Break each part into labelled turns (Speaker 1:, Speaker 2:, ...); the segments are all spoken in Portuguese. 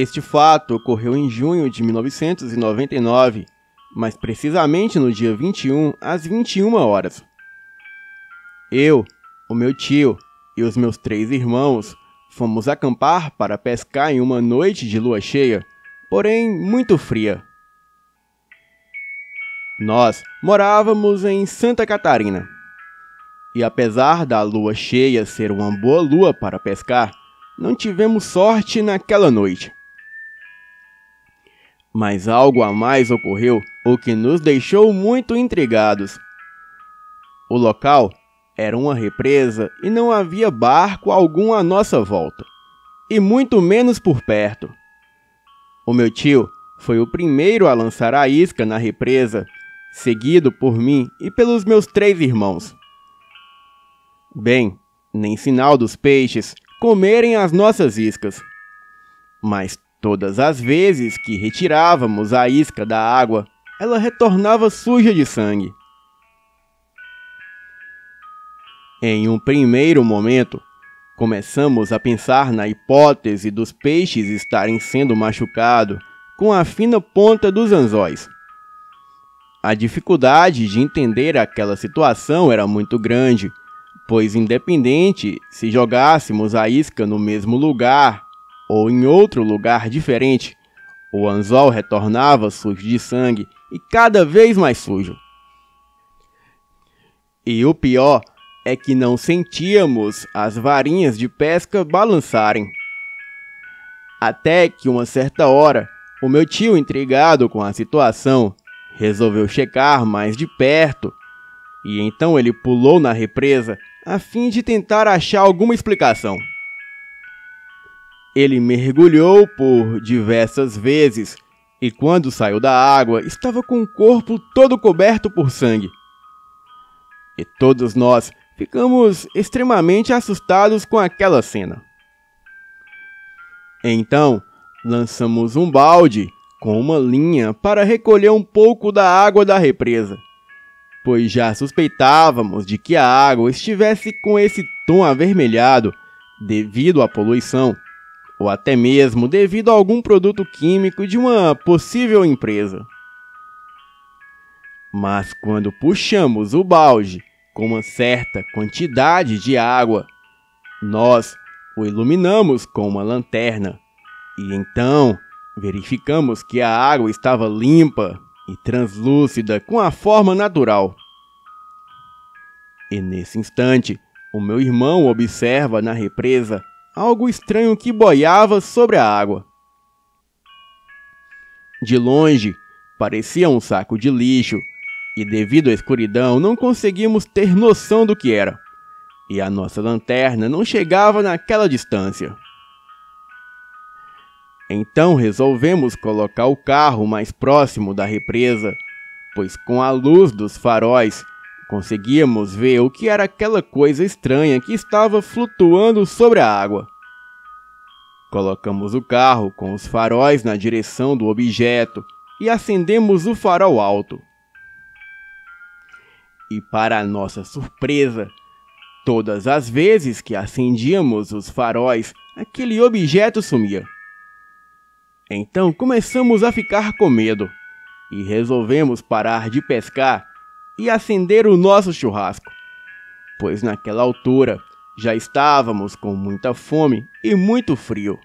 Speaker 1: Este fato ocorreu em junho de 1999, mas precisamente no dia 21, às 21 horas. Eu, o meu tio e os meus 3 irmãos fomos acampar para pescar em uma noite de lua cheia, porém muito fria. Nós morávamos em Santa Catarina, e apesar da lua cheia ser uma boa lua para pescar, não tivemos sorte naquela noite. Mas algo a mais ocorreu, o que nos deixou muito intrigados. O local era uma represa e não havia barco algum à nossa volta, e muito menos por perto. O meu tio foi o primeiro a lançar a isca na represa, seguido por mim e pelos meus 3 irmãos. Bem, nem sinal dos peixes comerem as nossas iscas. Mas todas as vezes que retirávamos a isca da água, ela retornava suja de sangue. Em um primeiro momento, começamos a pensar na hipótese dos peixes estarem sendo machucados com a fina ponta dos anzóis. A dificuldade de entender aquela situação era muito grande, pois independente se jogássemos a isca no mesmo lugar ou em outro lugar diferente, o anzol retornava sujo de sangue e cada vez mais sujo. E o pior é que não sentíamos as varinhas de pesca balançarem. Até que uma certa hora, o meu tio, intrigado com a situação, resolveu checar mais de perto, e então ele pulou na represa a fim de tentar achar alguma explicação. Ele mergulhou por diversas vezes e quando saiu da água estava com o corpo todo coberto por sangue. E todos nós ficamos extremamente assustados com aquela cena. Então, lançamos um balde com uma linha para recolher um pouco da água da represa, pois já suspeitávamos de que a água estivesse com esse tom avermelhado devido à poluição, ou até mesmo devido a algum produto químico de uma possível empresa. Mas quando puxamos o balde com uma certa quantidade de água, nós o iluminamos com uma lanterna e então verificamos que a água estava limpa e translúcida com a forma natural. E nesse instante, o meu irmão observa na represa algo estranho que boiava sobre a água. De longe, parecia um saco de lixo, e devido à escuridão não conseguimos ter noção do que era, e a nossa lanterna não chegava naquela distância. Então resolvemos colocar o carro mais próximo da represa, pois com a luz dos faróis conseguíamos ver o que era aquela coisa estranha que estava flutuando sobre a água. Colocamos o carro com os faróis na direção do objeto e acendemos o farol alto. E para nossa surpresa, todas as vezes que acendíamos os faróis, aquele objeto sumia. Então começamos a ficar com medo e resolvemos parar de pescar e acender o nosso churrasco, pois naquela altura já estávamos com muita fome e muito frio.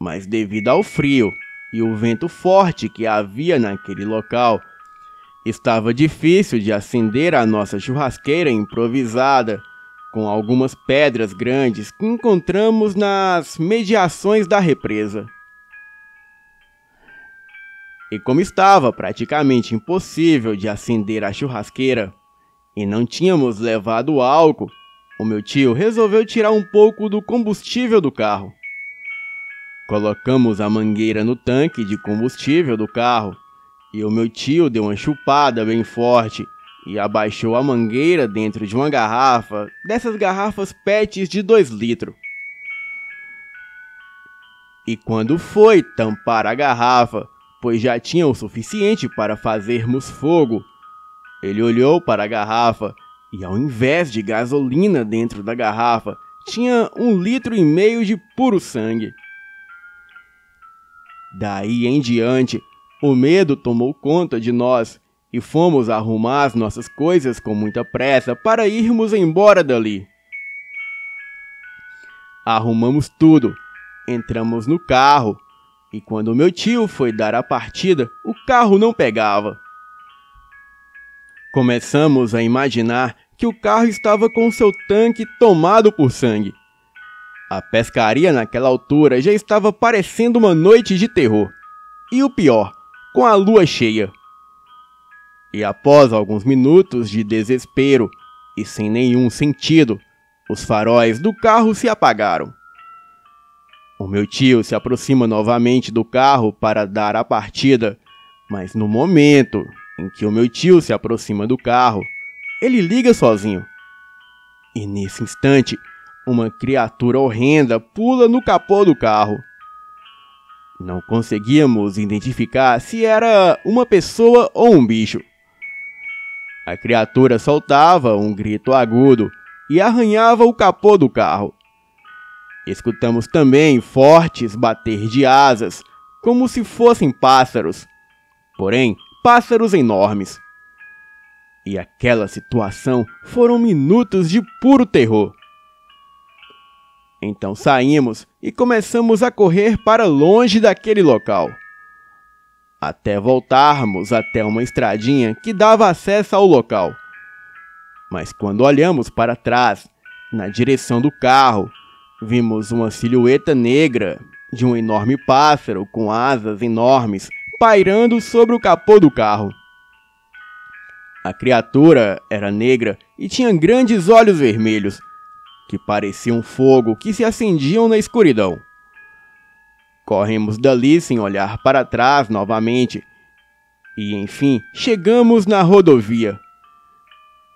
Speaker 1: Mas devido ao frio e o vento forte que havia naquele local, estava difícil de acender a nossa churrasqueira improvisada com algumas pedras grandes que encontramos nas mediações da represa. E como estava praticamente impossível de acender a churrasqueira e não tínhamos levado álcool, o meu tio resolveu tirar um pouco do combustível do carro. Colocamos a mangueira no tanque de combustível do carro e o meu tio deu uma chupada bem forte e abaixou a mangueira dentro de uma garrafa, dessas garrafas PET de 2 litros. E quando foi tampar a garrafa, pois já tinha o suficiente para fazermos fogo, ele olhou para a garrafa e ao invés de gasolina dentro da garrafa, tinha 1,5 litro de puro sangue. Daí em diante, o medo tomou conta de nós e fomos arrumar as nossas coisas com muita pressa para irmos embora dali. Arrumamos tudo, entramos no carro e quando meu tio foi dar a partida, o carro não pegava. Começamos a imaginar que o carro estava com seu tanque tomado por sangue. A pescaria naquela altura já estava parecendo uma noite de terror. E o pior, com a lua cheia. E após alguns minutos de desespero e sem nenhum sentido, os faróis do carro se apagaram. O meu tio se aproxima novamente do carro para dar a partida, mas no momento em que o meu tio se aproxima do carro, ele liga sozinho. E nesse instante, uma criatura horrenda pula no capô do carro. Não conseguíamos identificar se era uma pessoa ou um bicho. A criatura soltava um grito agudo e arranhava o capô do carro. Escutamos também fortes bater de asas, como se fossem pássaros, porém pássaros enormes. E aquela situação foram minutos de puro terror. Então saímos e começamos a correr para longe daquele local, até voltarmos até uma estradinha que dava acesso ao local. Mas quando olhamos para trás, na direção do carro, vimos uma silhueta negra de um enorme pássaro com asas enormes pairando sobre o capô do carro. A criatura era negra e tinha grandes olhos vermelhos, que pareciam fogo que se acendiam na escuridão. Corremos dali sem olhar para trás novamente e, enfim, chegamos na rodovia.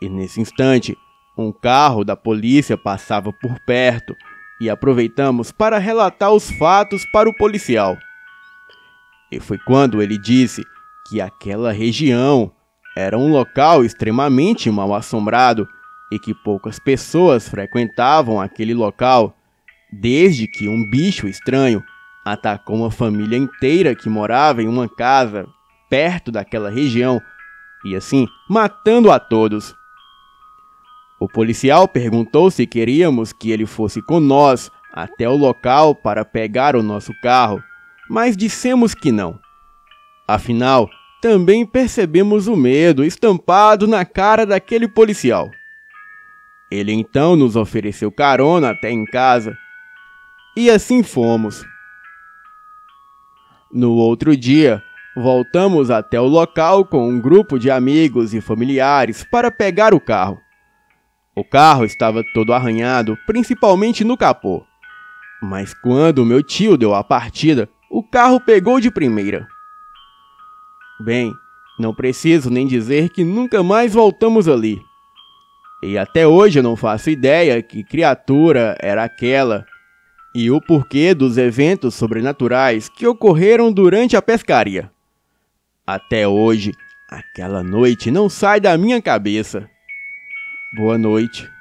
Speaker 1: E nesse instante, um carro da polícia passava por perto e aproveitamos para relatar os fatos para o policial. E foi quando ele disse que aquela região era um local extremamente mal assombrado e que poucas pessoas frequentavam aquele local desde que um bicho estranho atacou uma família inteira que morava em uma casa perto daquela região e assim matando a todos. O policial perguntou se queríamos que ele fosse com nós até o local para pegar o nosso carro, mas dissemos que não. Afinal, também percebemos o medo estampado na cara daquele policial. Ele então nos ofereceu carona até em casa, e assim fomos. No outro dia, voltamos até o local com um grupo de amigos e familiares para pegar o carro. O carro estava todo arranhado, principalmente no capô. Mas quando meu tio deu a partida, o carro pegou de primeira. Bem, não preciso nem dizer que nunca mais voltamos ali. E até hoje eu não faço ideia que criatura era aquela e o porquê dos eventos sobrenaturais que ocorreram durante a pescaria. Até hoje, aquela noite não sai da minha cabeça. Boa noite.